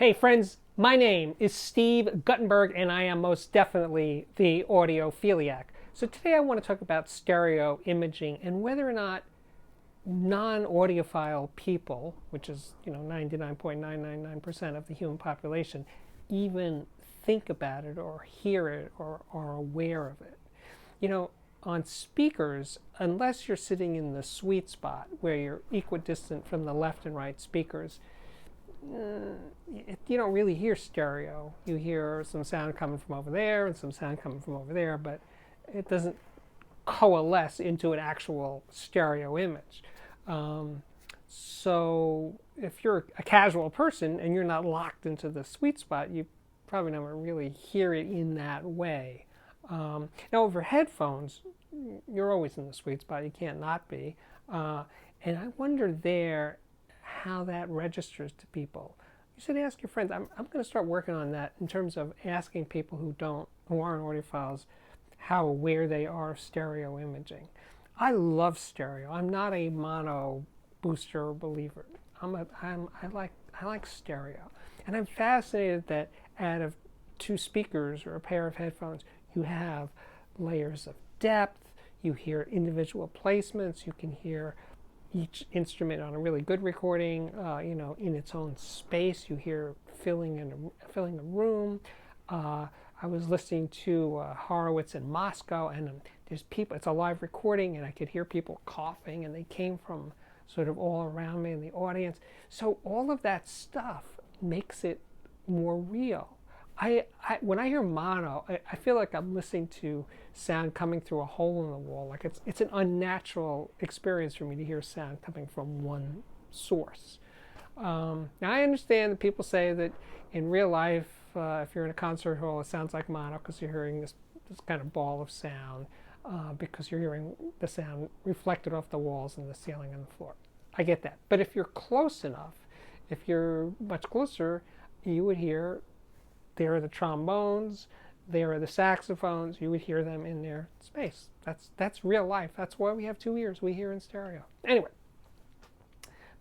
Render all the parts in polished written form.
Hey friends, my name is Steve Guttenberg and I am most definitely the audiophiliac. So today I want to talk about stereo imaging and whether or not non-audiophile people, which is 99.999% of the human population, even think about it or hear it or are aware of it. On speakers, unless you're sitting in the sweet spot where you're equidistant from the left and right speakers, you don't really hear stereo. You hear some sound coming from over there and some sound coming from over there, but it doesn't coalesce into an actual stereo image. So if you're a casual person and you're not locked into the sweet spot, you probably never really hear it in that way. Now over headphones, you're always in the sweet spot. You can't not be. And I wonder there how that registers to people. You should ask your friends. I'm going to start working on that in terms of asking people who aren't audiophiles how aware they are of stereo imaging. I love stereo. I'm not a mono booster believer. I like stereo, and I'm fascinated that out of two speakers or a pair of headphones, you have layers of depth. You hear individual placements. You can hear each instrument on a really good recording, in its own space. You hear filling the room. I was listening to Horowitz in Moscow, and there's people. It's a live recording, and I could hear people coughing, and they came from sort of all around me in the audience. So all of that stuff makes it more real. When I hear mono, I feel like I'm listening to sound coming through a hole in the wall. Like it's an unnatural experience for me to hear sound coming from one source. Now I understand that people say that in real life, if you're in a concert hall, it sounds like mono because you're hearing this kind of ball of sound because you're hearing the sound reflected off the walls and the ceiling and the floor. I get that. But if you're close enough, if you're much closer, you would hear there are the trombones, there are the saxophones. You would hear them in their space. That's real life. That's why we have two ears. We hear in stereo. Anyway,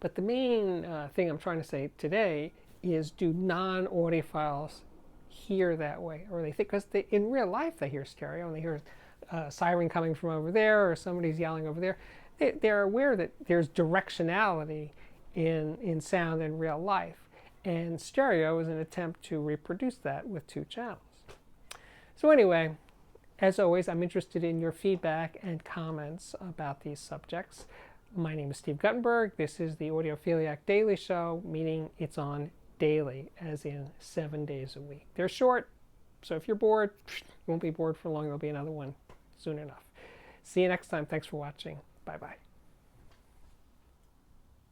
but the main thing I'm trying to say today is, do non-audiophiles hear that way? Or they think, because in real life they hear stereo and they hear a siren coming from over there or somebody's yelling over there. They're aware that there's directionality in sound in real life. And stereo is an attempt to reproduce that with two channels. So anyway, as always, I'm interested in your feedback and comments about these subjects. My name is Steve Guttenberg. This is the Audiophiliac Daily Show, meaning it's on daily, as in 7 days a week. They're short, so if you're bored, you won't be bored for long. There'll be another one soon enough. See you next time. Thanks for watching. Bye-bye.